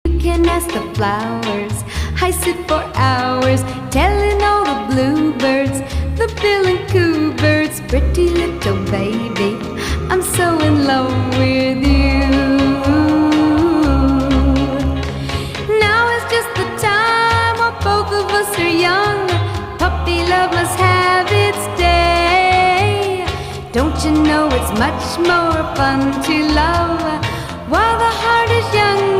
You can ask the flowers. I sit for hours telling all the bluebirds, the bill and coo birds, pretty little baby, I'm so in love with you. Now is just the time while both of us are young. Puppy love must have its day. Don't you know it's much more fun to love while the heart is young?